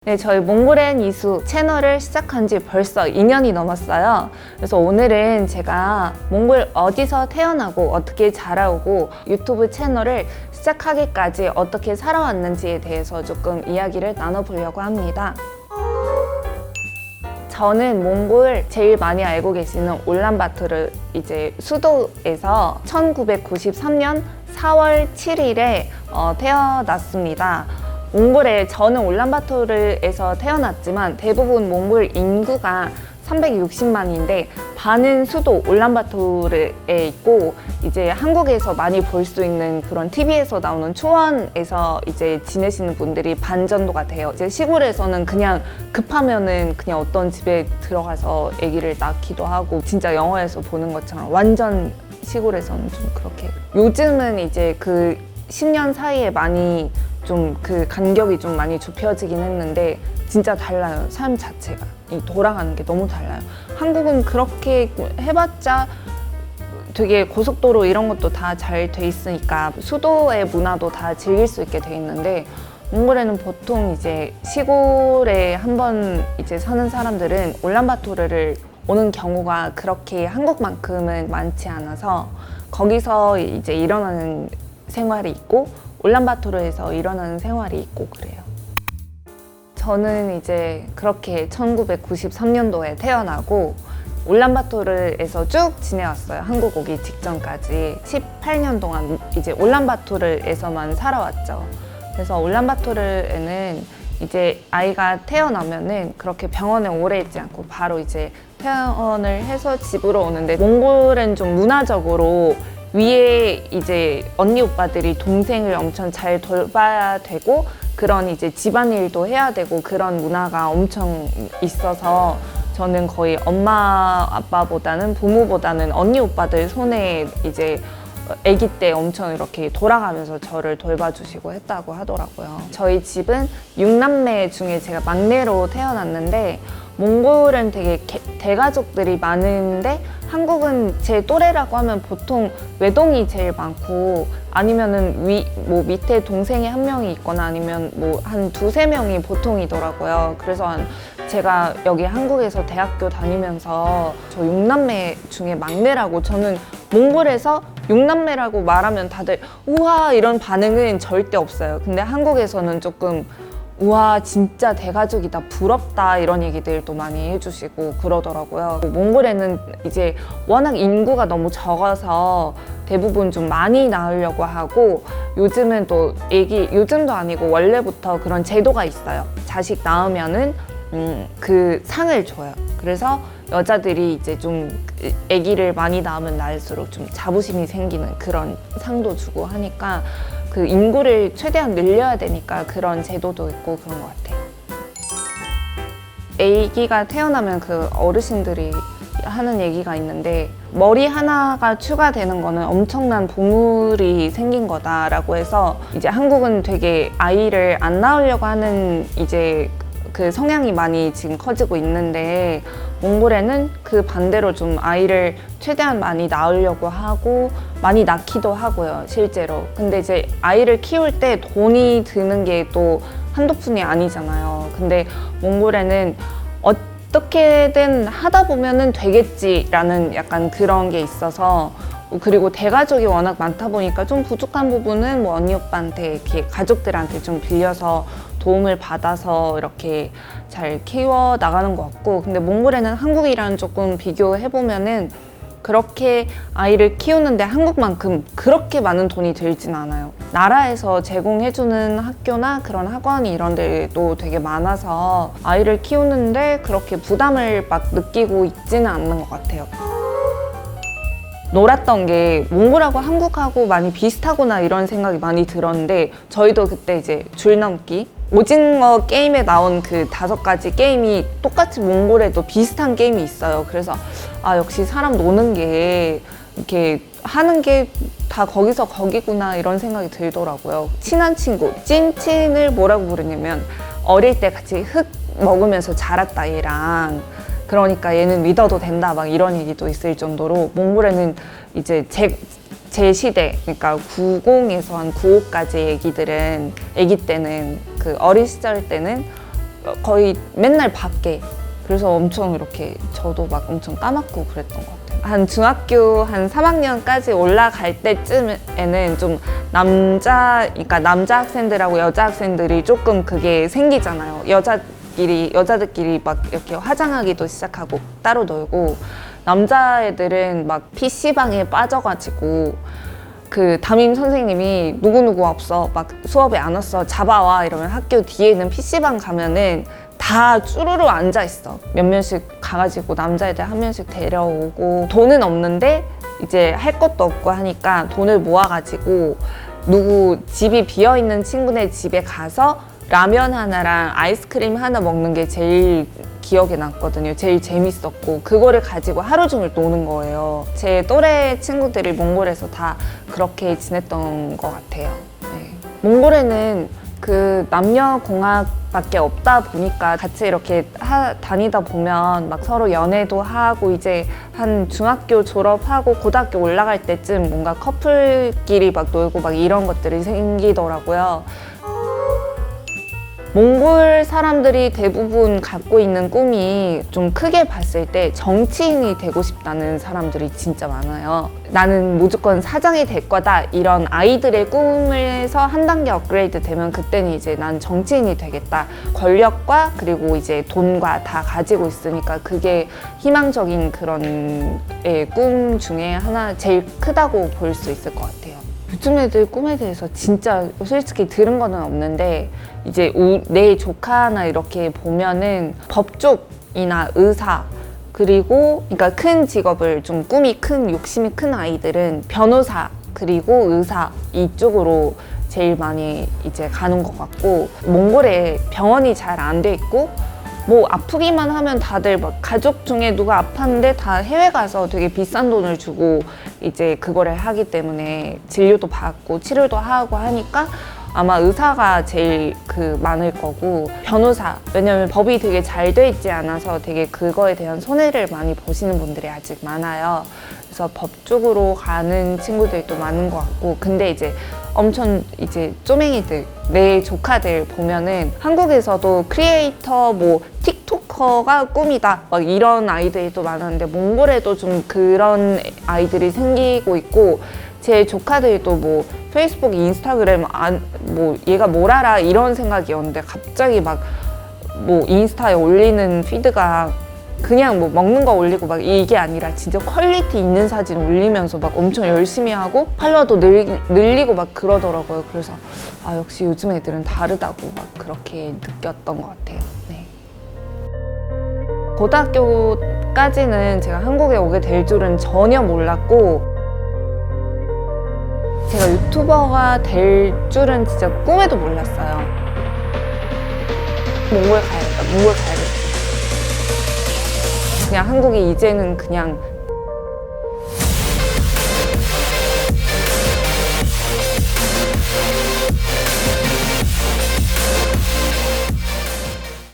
네, 저희 몽골엔 이수 채널을 시작한 지 벌써 2년이 넘었어요. 그래서 오늘은 제가 몽골 어디서 태어나고 어떻게 자라오고 유튜브 채널을 시작하기까지 어떻게 살아왔는지에 대해서 조금 이야기를 나눠보려고 합니다. 저는 몽골 제일 많이 알고 계시는 울란바토르 이제 수도에서 1993년 4월 7일에 태어났습니다. 몽골에 저는 울란바토르에서 태어났지만 대부분 몽골 인구가 360만인데 반은 수도 울란바토르에 있고 이제 한국에서 많이 볼 수 있는 그런 TV에서 나오는 초원에서 이제 지내시는 분들이 반 정도가 돼요. 이제 시골에서는 그냥 급하면은 그냥 어떤 집에 들어가서 아기를 낳기도 하고 진짜 영화에서 보는 것처럼 완전 시골에서는 좀 그렇게 요즘은 이제 그 10년 사이에 많이 좀 그 간격이 좀 많이 좁혀지긴 했는데 진짜 달라요. 삶 자체가 이 돌아가는 게 너무 달라요. 한국은 그렇게 해봤자 되게 고속도로 이런 것도 다 잘 돼 있으니까 수도의 문화도 다 즐길 수 있게 돼 있는데 몽골에는 보통 이제 시골에 한번 이제 사는 사람들은 울란바토르를 오는 경우가 그렇게 한국만큼은 많지 않아서 거기서 이제 일어나는 생활이 있고 울란바토르에서 일어나는 생활이 있고 그래요. 저는 이제 그렇게 1993년도에 태어나고 울란바토르에서 쭉 지내왔어요. 한국 오기 직전까지 18년 동안 이제 울란바토르에서만 살아왔죠. 그래서 울란바토르에는 이제 아이가 태어나면은 그렇게 병원에 오래 있지 않고 바로 이제 퇴원을 해서 집으로 오는데 몽골은 좀 문화적으로 위에 이제 언니 오빠들이 동생을 엄청 잘 돌봐야 되고 그런 이제 집안일도 해야 되고 그런 문화가 엄청 있어서 저는 거의 엄마 아빠보다는 부모보다는 언니 오빠들 손에 이제 아기 때 엄청 이렇게 돌아가면서 저를 돌봐주시고 했다고 하더라고요. 저희 집은 6남매 중에 제가 막내로 태어났는데 몽골은 되게 대가족들이 많은데 한국은 제 또래라고 하면 보통 외동이 제일 많고 아니면은 밑에 동생이 한 명이 있거나 아니면 뭐 한 두세 명이 보통이더라고요. 그래서 제가 여기 한국에서 대학교 다니면서 저 6남매 중에 막내라고 저는 몽골에서 6남매라고 말하면 다들 우와 이런 반응은 절대 없어요. 근데 한국에서는 조금 우와 진짜 대가족이다 부럽다 이런 얘기들도 많이 해주시고 그러더라고요. 몽골에는 이제 워낙 인구가 너무 적어서 대부분 좀 많이 낳으려고 하고 요즘은 또 요즘도 아니고 원래부터 그런 제도가 있어요. 자식 낳으면은 그 상을 줘요. 그래서 여자들이 이제 좀 아기를 많이 낳으면 낳을수록 좀 자부심이 생기는 그런 상도 주고 하니까 그 인구를 최대한 늘려야 되니까 그런 제도도 있고 그런 것 같아요. 아기가 태어나면 그 어르신들이 하는 얘기가 있는데 머리 하나가 추가되는 거는 엄청난 보물이 생긴 거다라고 해서 이제 한국은 되게 아이를 안 낳으려고 하는 이제 그 성향이 많이 지금 커지고 있는데 몽골에는 그 반대로 좀 아이를 최대한 많이 낳으려고 하고 많이 낳기도 하고요, 실제로. 근데 이제 아이를 키울 때 돈이 드는 게 또 한두 푼이 아니잖아요. 근데 몽골에는 어떻게든 하다 보면은 되겠지라는 약간 그런 게 있어서 그리고 대가족이 워낙 많다 보니까 좀 부족한 부분은 뭐 언니 오빠한테 이렇게 가족들한테 좀 빌려서 도움을 받아서 이렇게 잘 키워 나가는 것 같고 근데 몽골에는 한국이랑 조금 비교해보면은 그렇게 아이를 키우는데 한국만큼 그렇게 많은 돈이 들진 않아요. 나라에서 제공해주는 학교나 그런 학원이 이런 데도 되게 많아서 아이를 키우는데 그렇게 부담을 막 느끼고 있지는 않는 것 같아요. 놀았던 게 몽골하고 한국하고 많이 비슷하구나 이런 생각이 많이 들었는데 저희도 그때 이제 줄넘기 오징어 게임에 나온 그 5가지 게임이 똑같이 몽골에도 비슷한 게임이 있어요. 그래서 아 역시 사람 노는 게 이렇게 하는 게 다 거기서 거기구나 이런 생각이 들더라고요. 친한 친구 찐친을 뭐라고 부르냐면 어릴 때 같이 흙 먹으면서 자랐다 얘랑 그러니까 얘는 믿어도 된다 막 이런 얘기도 있을 정도로 몽골에는 이제 제 시대, 그러니까 90에서 한 95까지 애기 때는 그 어린 시절 때는 거의 맨날 밖에. 그래서 엄청 이렇게 저도 막 엄청 까맣고 그랬던 것 같아요. 한 중학교 한 3학년까지 올라갈 때쯤에는 좀 그러니까 남자 학생들하고 여자 학생들이 조금 그게 생기잖아요. 여자들끼리 막 이렇게 화장하기도 시작하고 따로 놀고, 남자애들은 막 PC방에 빠져가지고 그 담임 선생님이 누구누구 없어, 막 수업에 안 왔어, 잡아와 이러면 학교 뒤에 있는 PC방 가면은 다 쭈루루 앉아있어. 몇 명씩 가가지고 남자애들 한 명씩 데려오고, 돈은 없는데 이제 할 것도 없고 하니까 돈을 모아가지고 누구 집이 비어있는 친구네 집에 가서 라면 하나랑 아이스크림 하나 먹는 게 제일 기억에 남거든요. 제일 재밌었고, 그거를 가지고 하루 종일 노는 거예요. 제 또래 친구들이 몽골에서 다 그렇게 지냈던 것 같아요. 네. 몽골에는 그 남녀공학밖에 없다 보니까 같이 이렇게 다니다 보면 막 서로 연애도 하고, 이제 한 중학교 졸업하고 고등학교 올라갈 때쯤 뭔가 커플끼리 막 놀고 막 이런 것들이 생기더라고요. 몽골 사람들이 대부분 갖고 있는 꿈이 좀 크게 봤을 때 정치인이 되고 싶다는 사람들이 진짜 많아요. 나는 무조건 사장이 될 거다, 이런 아이들의 꿈에서 한 단계 업그레이드 되면 그때는 이제 난 정치인이 되겠다. 권력과 그리고 이제 돈과 다 가지고 있으니까 그게 희망적인 그런 꿈 중에 하나, 제일 크다고 볼 수 있을 것 같아요. 요즘 애들 꿈에 대해서 진짜 솔직히 들은 거는 없는데, 이제 내 조카나 이렇게 보면은 법 쪽이나 의사, 그리고 그러니까 큰 직업을 좀 꿈이 큰, 욕심이 큰 아이들은 변호사 그리고 의사 이쪽으로 제일 많이 이제 가는 것 같고, 몽골에 병원이 잘 안 돼 있고 뭐 아프기만 하면 다들 막 가족 중에 누가 아팠는데 다 해외 가서 되게 비싼 돈을 주고 이제 그거를 하기 때문에 진료도 받고 치료도 하고 하니까 아마 의사가 제일 많을 거고, 변호사, 왜냐면 법이 되게 잘 돼 있지 않아서 되게 그거에 대한 손해를 많이 보시는 분들이 아직 많아요. 그래서 법 쪽으로 가는 친구들도 많은 것 같고, 근데 이제 엄청 이제 쪼맹이들, 내 조카들 보면은 한국에서도 크리에이터, 뭐 틱토커가 꿈이다 막 이런 아이들이 또 많았는데, 몽골에도 좀 그런 아이들이 생기고 있고, 제 조카들도 뭐 페이스북, 인스타그램 뭐 얘가 뭘 알아 이런 생각이었는데, 갑자기 막 뭐 인스타에 올리는 피드가 그냥 뭐 먹는 거 올리고 막 이게 아니라 진짜 퀄리티 있는 사진 올리면서 막 엄청 열심히 하고 팔로워도 늘리고 막 그러더라고요. 그래서 아, 역시 요즘 애들은 다르다고 막 그렇게 느꼈던 것 같아요. 네. 고등학교까지는 제가 한국에 오게 될 줄은 전혀 몰랐고, 제가 유튜버가 될 줄은 진짜 꿈에도 몰랐어요. 몽골 가야겠다, 몽골 가야겠다. 그냥 한국이 이제는 그냥